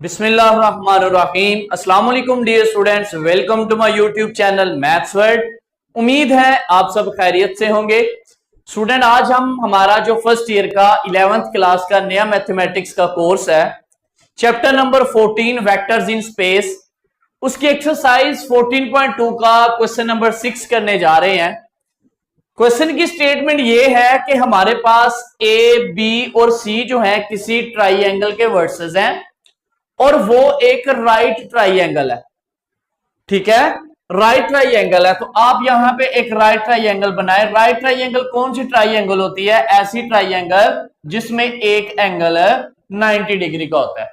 बिस्मिल्लाहिर्रहमानिर्रहीम। अस्सलाम वालेकुम dear students, welcome to my YouTube channel maths world. उम्मीद है आप सब खैरियत से होंगे। स्टूडेंट, आज हम हमारा जो फर्स्ट ईयर का 11th क्लास का नया मैथमेटिक्स का कोर्स है, chapter number 14 vectors in space, उसकी एक्सरसाइज 14.2 का क्वेश्चन नंबर 6 करने जा रहे हैं। क्वेश्चन की स्टेटमेंट ये है कि हमारे पास ए, बी और सी जो है किसी ट्राइंगल के वर्सेस हैं और वो एक राइट ट्राइंगल है। ठीक है, राइट ट्राइंगल है, तो आप यहां पे एक राइट ट्राइंगल बनाए। राइट ट्राइंगल कौन सी ट्राइंगल होती है? ऐसी ट्राइंगल जिसमें एक एंगल 90 डिग्री का होता है।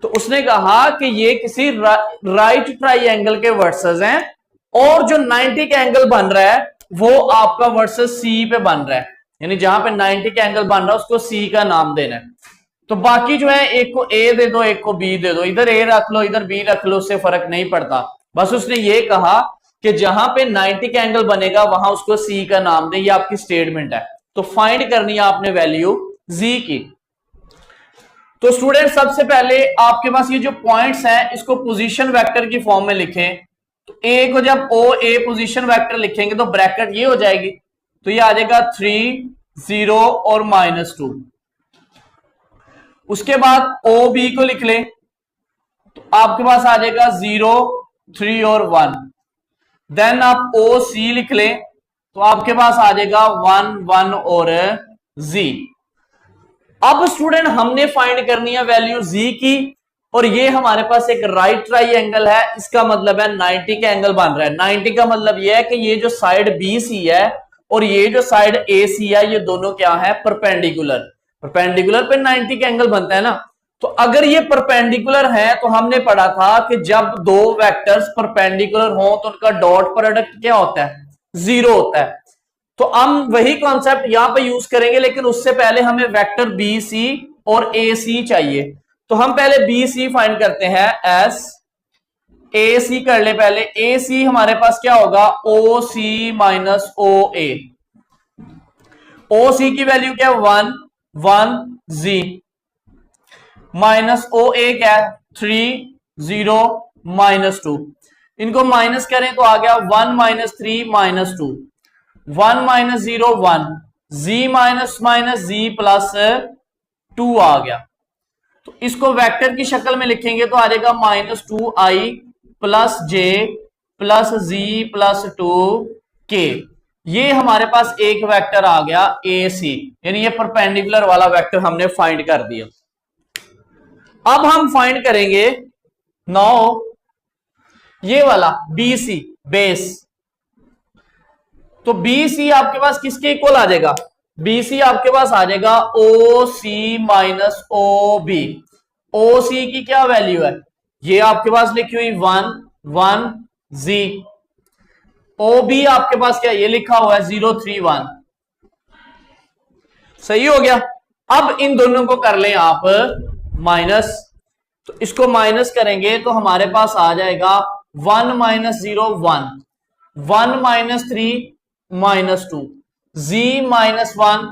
तो उसने कहा कि ये किसी राइट ट्राइंगल के वर्सेस हैं और जो 90 का एंगल बन रहा है वो आपका वर्सेस सी पे बन रहा है, यानी जहां पे 90 का एंगल बन रहा है उसको सी का नाम देना है। तो बाकी जो है एक को ए दे दो, एक को बी दे दो, इधर ए रख लो इधर बी रख लो, उससे फर्क नहीं पड़ता। बस उसने ये कहा कि जहां पे 90 का एंगल बनेगा वहां उसको सी का नाम दे। ये आपकी स्टेटमेंट है। तो फाइंड करनी है आपने वैल्यू जी की। तो स्टूडेंट, सबसे पहले आपके पास ये जो पॉइंट्स हैं इसको पोजीशन वेक्टर की फॉर्म में लिखें। तो ए को जब ओ ए पोजीशन वेक्टर लिखेंगे तो ब्रैकेट ये हो जाएगी, तो ये आ जाएगा 3 0 और -2। उसके बाद ओ बी को लिख लें तो आपके पास आ जाएगा 0 3 और 1। देन आप ओ सी लिख लें तो आपके पास आ जाएगा 1 1 और जी। अब स्टूडेंट, हमने फाइंड करनी है वैल्यू जी की, और ये हमारे पास एक राइट ट्राइंगल है। इसका मतलब है 90 का एंगल बन रहा है। 90 का मतलब ये है कि ये जो साइड बी सी है और ये जो साइड ए सी है, ये दोनों क्या है? परपेंडिकुलर। परपेंडिकुलर पे 90 का एंगल बनता है ना। तो अगर ये परपेंडिकुलर है तो हमने पढ़ा था कि जब दो वेक्टर्स परपेंडिकुलर हो तो उनका डॉट प्रोडक्ट क्या होता है? 0 होता है। तो हम वही कॉन्सेप्ट यहां पे यूज करेंगे, लेकिन उससे पहले हमें वेक्टर बी सी और ए सी चाहिए। तो हम पहले बी सी फाइंड करते हैं। एस ए सी कर ले पहले। ए सी हमारे पास क्या होगा? ओ सी माइनस ओ ए। ओ सी की वैल्यू क्या है? 1 1 जी माइनस ओ ए क्या है? 3 0 -2। इनको माइनस करें तो आ गया 1 -3 -2। 1 -0 1 जी माइनस माइनस जी प्लस 2 आ गया। तो इसको वेक्टर की शक्ल में लिखेंगे तो आ जाएगा -2i plus j plus g plus 2k। ये हमारे पास एक वेक्टर आ गया ए सी, यानी ये परपेंडिकुलर वाला वेक्टर हमने फाइंड कर दिया। अब हम फाइंड करेंगे नाउ ये वाला बी सी बेस। तो बी सी आपके पास किसके इक्वल आ जाएगा? बी सी आपके पास आ जाएगा ओ सी माइनस ओ बी। ओ सी की क्या वैल्यू है? ये आपके पास लिखी हुई 1 1 जी। ओ बी आपके पास क्या ये लिखा हुआ है? 0 3 1। सही हो गया। अब इन दोनों को कर लें आप माइनस। तो इसको माइनस करेंगे तो हमारे पास आ जाएगा 1 -0 1 1 -3 -2 जी -1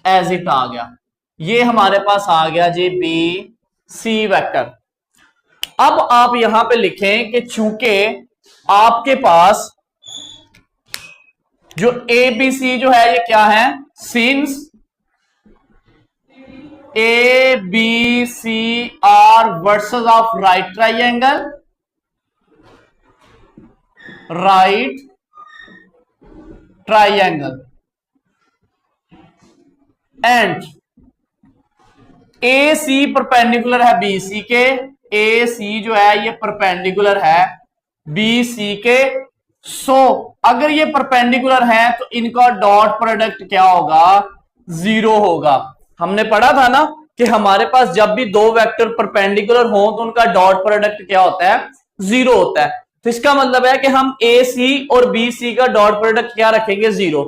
एज इट आ गया। ये हमारे पास आ गया जी बी सी वेक्टर। अब आप यहां पे लिखें कि चूंकि आपके पास जो ए बी सी जो है ये क्या है? Since A B C are vertices of right triangle, right triangle and A C perpendicular है बी सी के। ए सी जो है ये परपेंडिकुलर है बी सी के। सो अगर ये परपेंडिकुलर है तो इनका डॉट प्रोडक्ट क्या होगा? 0 होगा। हमने पढ़ा था ना कि हमारे पास जब भी दो वेक्टर परपेंडिकुलर हो तो उनका डॉट प्रोडक्ट क्या होता है? 0 होता है। तो इसका मतलब है कि हम ए सी और बी सी का डॉट प्रोडक्ट क्या रखेंगे? 0।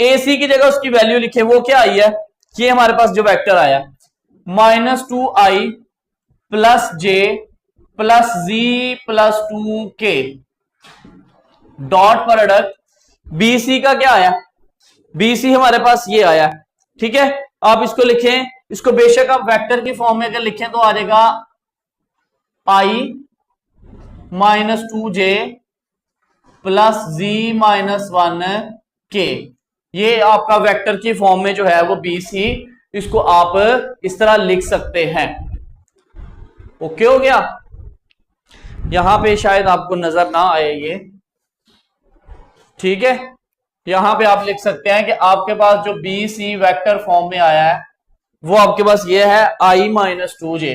ए सी की जगह उसकी वैल्यू लिखे, वो क्या आई है? ये हमारे पास जो वेक्टर आया -2i plus j plus g plus 2k। Dot product BC का क्या आया? बीसी हमारे पास ये आया। ठीक है, आप इसको लिखें। इसको बेशक आप वेक्टर की फॉर्म में अगर लिखें तो आ जाएगा i minus 2j plus z minus 1k, ये आपका वेक्टर की फॉर्म में जो है वो BC, इसको आप इस तरह लिख सकते हैं। ओके हो गया। यहां पे शायद आपको नजर ना आए ये, ठीक है। यहां पे आप लिख सकते हैं कि आपके पास जो BC वेक्टर फॉर्म में आया है वो आपके पास ये है i minus 2j,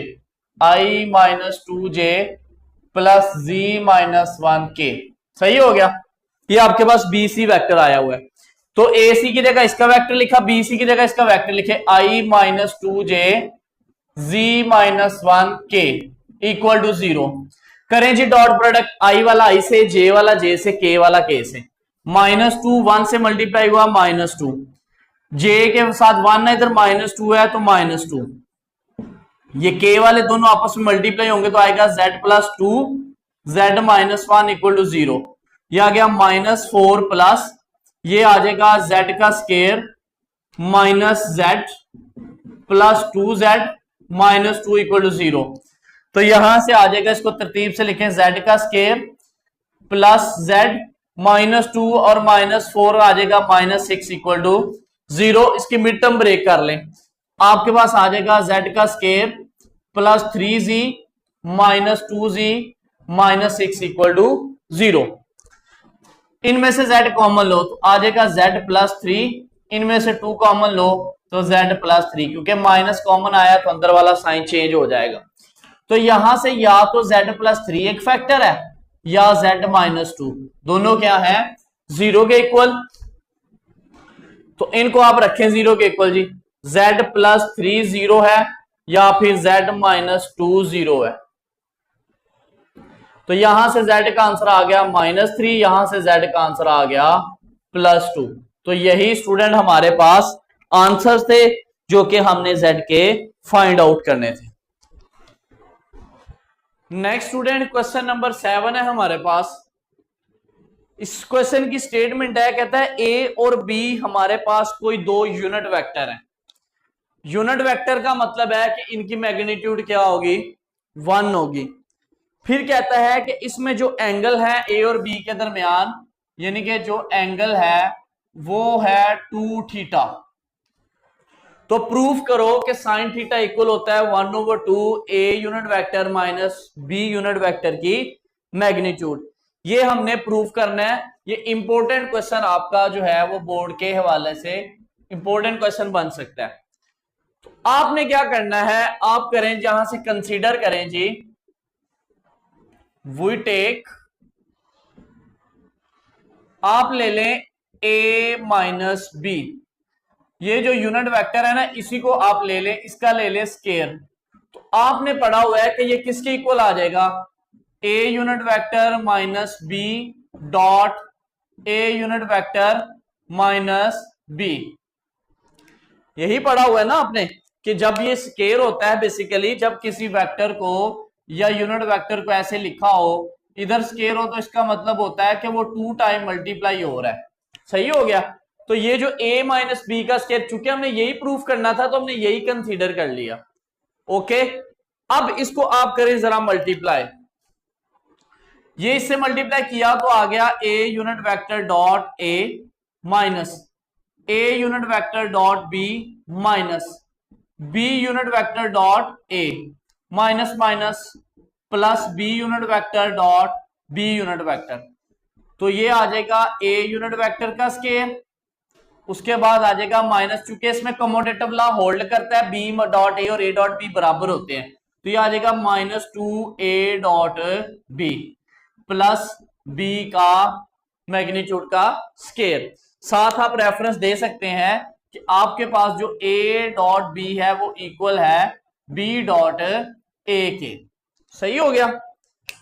i minus 2j plus z minus 1k। सही हो गया। ये आपके पास BC वेक्टर आया हुआ है। तो AC की जगह इसका वेक्टर लिखा, BC की जगह इसका वेक्टर लिखे, i minus 2j z minus 1k equal to 0। करें जी डॉट प्रोडक्ट, i वाला i से, j वाला j से, k वाला k से। -2 1 से मल्टीप्लाई हुआ -2, j के साथ 1 है, इधर -2 है तो -2, ये k वाले दोनों आपस में मल्टीप्लाई होंगे तो आएगा z plus 2 z minus 1 equal to 0। यह आ गया -4 प्लस ये आ जाएगा z का square minus z plus 2z minus 2 equal to 0। तो यहां से आ जाएगा, इसको तरतीब से लिखें, z का स्केयर प्लस z माइनस 2 और -4 आ जाएगा -6 इक्वल टू 0। इसकी मिड टर्म ब्रेक कर लें, आपके पास आ जाएगा z का square plus 3z minus 2z minus 6 equal to 0। इनमें से z कॉमन लो तो आ जाएगा z प्लस 3, इनमें से 2 कॉमन लो तो z प्लस 3, क्योंकि माइनस कॉमन आया तो अंदर वाला साइन चेंज हो जाएगा। तो यहां से या तो z प्लस 3 एक फैक्टर है या z माइनस 2, दोनों क्या है 0 के इक्वल। तो इनको आप रखें 0 के इक्वल जी, z प्लस 3 0 है या फिर z माइनस 2 0 है। तो यहां से z का आंसर आ गया -3, यहां से z का आंसर आ गया +2। तो यही स्टूडेंट हमारे पास आंसर्स थे जो कि हमने z के फाइंड आउट करने थे। नेक्स्ट स्टूडेंट क्वेश्चन नंबर 7 है हमारे पास। इस क्वेश्चन की स्टेटमेंट है, कहता है a और b हमारे पास कोई दो यूनिट वेक्टर हैं। यूनिट वेक्टर का मतलब है कि इनकी मैग्नीट्यूड क्या होगी 1 होगी। फिर कहता है कि इसमें जो एंगल है a और b के दरमियान, यानी कि जो एंगल है वो है 2 थीटा। तो प्रूफ करो कि साइन थीटा इक्वल होता है 1/2 a unit vector minus b unit vector की मैग्नीट्यूड। ये हमने प्रूफ करना है। ये इंपॉर्टेंट क्वेश्चन आपका जो है वो बोर्ड के हवाले से इंपॉर्टेंट क्वेश्चन बन सकता है। तो आपने क्या करना है, आप करें जहां से कंसीडर करें जी, वी टेक, आप ले लें a माइनस b, ये जो यूनिट वेक्टर है ना इसी को आप ले लें, इसका ले लें स्केयर। तो आपने पढ़ा हुआ है कि ये किसके इक्वल आ जाएगा, a unit vector minus b dot a unit vector minus b। यही पढ़ा हुआ है ना आपने कि जब ये स्केयर होता है, बेसिकली जब किसी वेक्टर को या यूनिट वेक्टर को ऐसे लिखा हो, इधर स्केयर हो, तो इसका मतलब होता है कि वो 2 टाइम मल्टीप्लाई हो रहा है। सही हो गया। तो ये जो a माइनस बी का स्केयर, चूंकि हमने यही प्रूफ करना था तो हमने यही कंसीडर कर लिया। ओके, अब इसको आप करें जरा मल्टीप्लाई, ये इससे मल्टीप्लाई किया तो आ गया a unit vector dot a minus a unit vector dot b minus b unit vector dot a minus minus plus b unit vector dot b unit vector. तो ये आ जाएगा a यूनिट वेक्टर का square, उसके बाद आ जाएगा minus, चूंकि इसमें commutative law hold करता है, b डॉट a और a डॉट b बराबर होते हैं, तो ये आ जाएगा -2a dot b plus b का मैग्नीट्यूड का स्केयर। साथ आप रेफरेंस दे सकते हैं कि आपके पास जो a डॉट b है वो इक्वल है b डॉट a के। सही हो गया।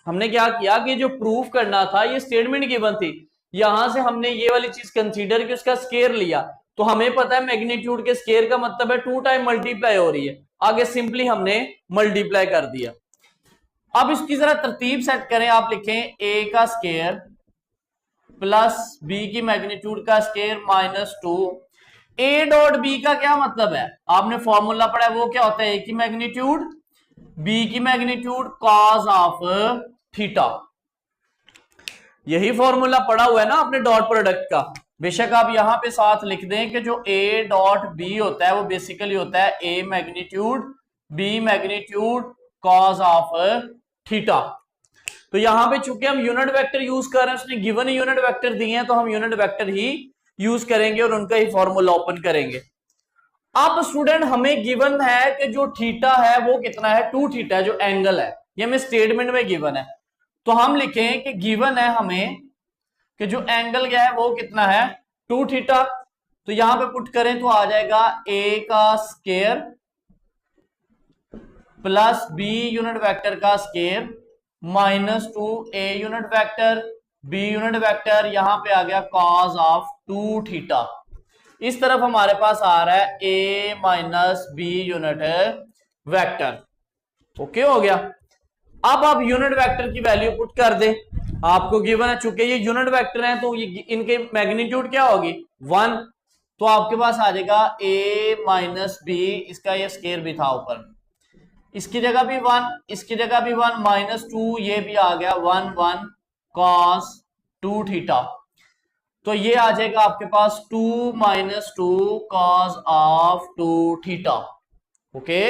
हमने क्या किया कि जो प्रूफ करना था ये स्टेटमेंट गिवन थी, यहां से हमने ये वाली चीज कंसीडर की उसका स्केयर लिया, तो हमें पता है मैग्नीट्यूड के स्केयर का मतलब है 2 टाइम मल्टीप्लाई हो रही है, आगे सिंपली हमने मल्टीप्लाई कर दिया। अब इसकी जरा तरतीब सेट करें, आप लिखें a का स्केयर प्लस b की मैग्नीट्यूड का स्केयर -2। a डॉट b का क्या मतलब है, आपने फॉर्मूला पढ़ा है, वो क्या होता है a की मैग्नीट्यूड बी की मैग्नीट्यूड कॉस ऑफ थीटा। यही फॉर्मूला पड़ा हुआ है ना अपने डॉट प्रोडक्ट का। बेशक आप यहां पे साथ लिख दें कि जो ए डॉट बी होता है वो बेसिकली होता है a magnitude b magnitude cos of theta. तो यहां पे चूंकि हम यूनिट वेक्टर यूज कर रहे हैं, उसने गिवन यूनिट वेक्टर दिए हैं, तो हम यूनिट वेक्टर ही यूज करेंगे और उनका ही फॉर्मूला ओपन करेंगे। अब स्टूडेंट हमें गिवन है कि जो थीटा है वो कितना है, 2 थीटा है, जो एंगल है, ये हमें स्टेटमेंट में गिवन है। तो हम लिखें कि गिवन है हमें कि जो एंगल क्या है वो कितना है, 2 थीटा। तो यहां पे पुट करें तो आ जाएगा ए का square plus b unit vector का square minus 2 a unit vector b unit vector, यहां पे आ गया कॉस ऑफ 2 थीटा। इस तरफ हमारे पास आ रहा है a minus B unit vector. Okay हो गया। अब आप यूनिट वेक्टर की वैल्यू पुट कर दें, आपको गिवन है, चूंकि ये यूनिट वेक्टर हैं तो ये इनके मैग्नीट्यूड क्या होगी 1, तो आपके पास आ जाएगा a माइनस बी, इसका ये स्केयर भी था ऊपर, इसकी जगह भी 1, इसकी जगह भी 1, माइनस 2, ये भी आ गया 1 1 कॉस 2 थीटा। तो ये आ जाएगा आपके पास 2 minus 2 cos of 2 theta. Okay,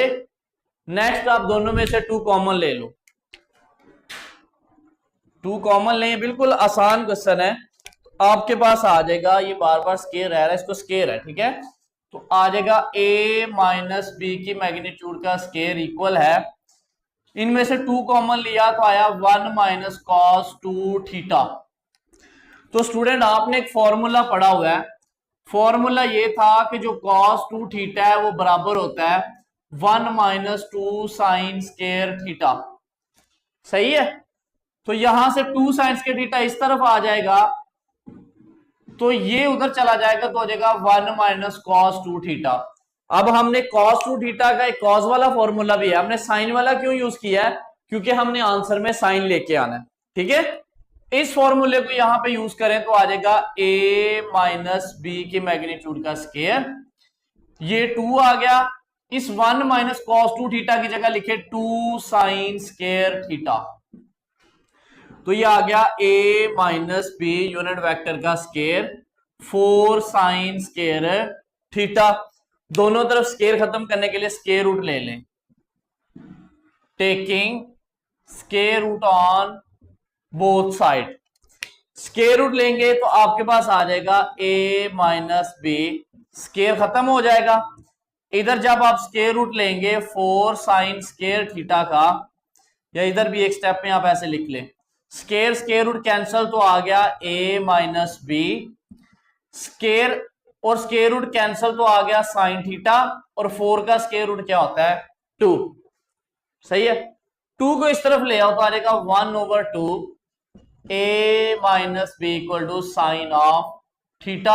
next आप दोनों में से 2 कॉमन ले लो, 2 कॉमन लें, बिल्कुल आसान क्वेश्चन है। तो आपके पास आ जाएगा, ये बार बार स्केयर रह रहा है, इसको स्केयर है, ठीक है, तो आ जाएगा a माइनस बी की मैग्नीट्यूड का स्केयर इक्वल है, इनमें से 2 कॉमन लिया तो आया 1 माइनस कॉस 2 थीटा। तो स्टूडेंट आपने एक फॉर्मूला पढ़ा हुआ है, फॉर्मूला ये था कि जो कॉस 2 थीटा है वो बराबर होता है 1 माइनस 2 साइन स्केयर थीटा। सही है, तो यहां से 2 साइन स्केयर थीटा इस तरफ आ जाएगा, तो ये उधर चला जाएगा, तो हो जाएगा 1 माइनस कॉस 2 थीटा। अब हमने कॉस 2 थीटा का एक कॉस वाला फॉर्मूला भी है, हमने साइन वाला क्यों यूज किया है, क्योंकि हमने आंसर में साइन लेके आना है, ठीक है। इस फॉर्मूले को यहां पे यूज करें तो आ जाएगा a माइनस बी की मैग्नीट्यूड का स्केयर, ये 2 आ गया, इस 1 माइनस कॉस 2 थीटा की जगह लिखे 2 साइन स्केयर थीटा, तो ये आ गया a minus B unit vector का स्केयर 4 साइन स्केयर थीटा। दोनों तरफ स्केयर खत्म करने के लिए स्केयर रूट ले लें, taking square root on both side, square root लेंगे तो आपके पास आ जाएगा a माइनस बी, स्केयर खत्म हो जाएगा। इधर जब आप स्केयर रूट लेंगे 4 साइन स्केयर थीटा का, या इधर भी एक स्टेप में आप ऐसे लिख लें, स्केयर स्केयर रूट कैंसल, तो आ गया a माइनस बी, स्केयर और स्केयर रूट कैंसल, तो आ गया साइन थीटा, और 4 का स्केयर रूट क्या होता है 2। सही है, 2 को इस तरफ ले आओ तो आ जाएगा 1/2 a minus B equal to sine of theta.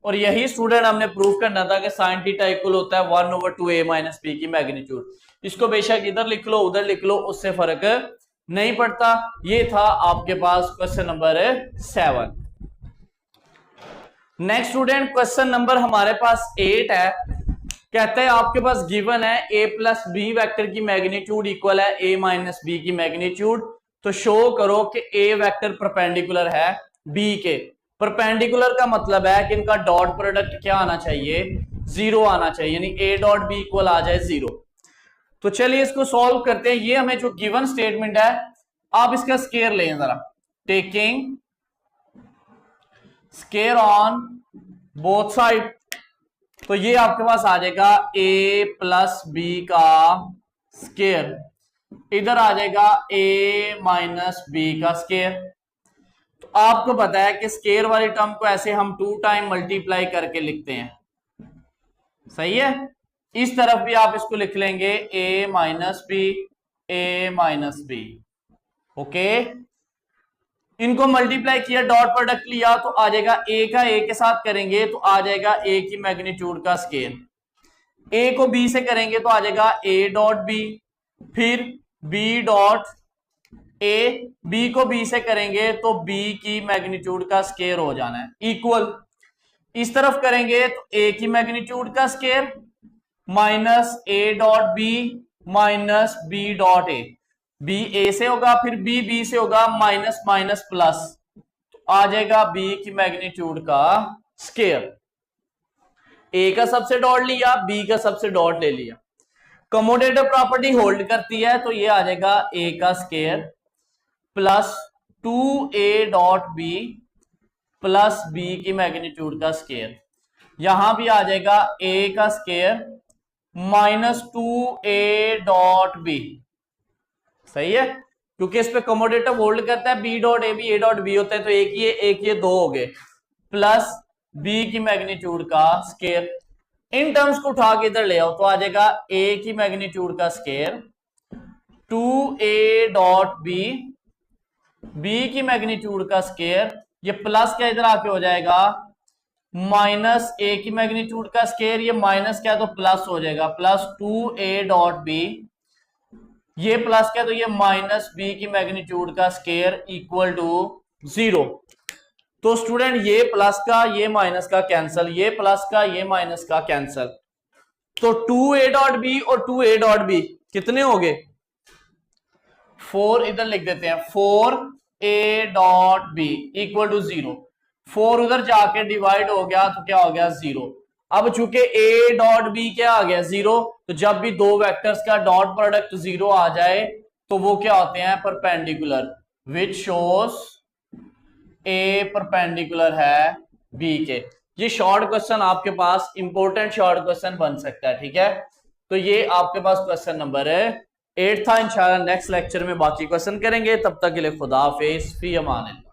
और यही स्टूडेंट हमने प्रूफ करना था कि साइन थीटा इक्वल होता है 1/2 a माइनस बी की मैग्नीट्यूड। इसको बेशक इधर लिख लो उधर लिख लो, उससे फर्क नहीं पड़ता। ये था आपके पास question number 7। Next student question number हमारे पास 8 है, कहते हैं आपके पास गिवन है a प्लस बी वेक्टर की मैग्नीट्यूड इक्वल है a माइनस बी की मैग्नीट्यूड, तो शो करो कि a वेक्टर परपेंडिकुलर है b के। परपेंडिकुलर का मतलब है कि इनका डॉट प्रोडक्ट क्या आना चाहिए 0 आना चाहिए, यानी a डॉट b इक्वल आ जाए 0। तो चलिए इसको सॉल्व करते हैं। ये हमें जो गिवन स्टेटमेंट है, आप इसका स्केयर लें जरा, taking square on both side, तो ये आपके पास आ जाएगा a प्लस बी का स्केयर, इधर आ जाएगा a माइनस बी का स्केयर। तो आपको पता है कि स्केयर वाली टर्म को ऐसे हम 2 टाइम मल्टीप्लाई करके लिखते हैं, सही है। इस तरफ भी आप इसको लिख लेंगे a minus B, a minus B. Okay, इनको मल्टीप्लाई किया, डॉट प्रोडक्ट लिया, तो आ जाएगा a का a के साथ करेंगे तो आ जाएगा a की मैग्नीट्यूड का स्केयर, a को b से करेंगे तो आ जाएगा a डॉट b, फिर b डॉट a, b को b से करेंगे तो b की मैग्नीट्यूड का स्केयर हो जाना है इक्वल, इस तरफ करेंगे तो a की मैग्नीट्यूड का square minus a dot b, minus b dot a, b a से होगा, फिर बी बी से होगा, माइनस माइनस प्लस, तो आ जाएगा बी की मैग्नीट्यूड का स्केयर। ए का सबसे डॉट लिया, बी का सबसे डॉट ले लिया। कमोटेटिव प्रॉपर्टी होल्ड करती है, तो ये आ जाएगा ए का square plus 2a dot B plus B की मैग्नीट्यूड का स्केयर। यहां भी आ जाएगा a का square minus 2a dot B. सही है, क्योंकि इस पे कमोटेटिव होल्ड करता है, b डॉट ए भी a डॉट बी होता है, तो एक ये दो हो गए, प्लस b की मैग्नीट्यूड का स्केयर। इन टर्म्स को उठा के इधर ले आओ, तो आ जाएगा a की मैग्नीट्यूड का square 2a dot B, b की मैग्नीट्यूड का स्केयर, ये प्लस क्या इधर आके हो जाएगा माइनस a की मैग्नीट्यूड का स्केयर, ये माइनस क्या तो प्लस हो जाएगा, प्लस 2a डॉट b, ये प्लस क्या तो ये माइनस b की मैग्नीट्यूड का स्केयर इक्वल टू 0। तो स्टूडेंट ये प्लस का ये माइनस का कैंसल, ये प्लस का ये माइनस का कैंसल, तो 2a डॉट बी और 2a डॉट बी कितने हो गए 4, इधर लिख देते हैं 4a dot B equal to 0। 4 उधर जाके डिवाइड हो गया तो क्या हो गया 0। अब चूंकि a डॉट बी क्या आ गया 0, तो जब भी दो वेक्टर्स का डॉट प्रोडक्ट 0 आ जाए तो वो क्या होते हैं परपेंडिकुलर, विच शोस ए परपेंडिकुलर है बी के। ये शॉर्ट क्वेश्चन आपके पास इंपॉर्टेंट शॉर्ट क्वेश्चन बन सकता है, ठीक है। तो ये आपके पास क्वेश्चन नंबर 8 था। इंशाल्लाह नेक्स्ट लेक्चर में बाकी क्वेश्चन करेंगे, तब तक के लिए खुदा हाफिज, फी अमान अल्लाह।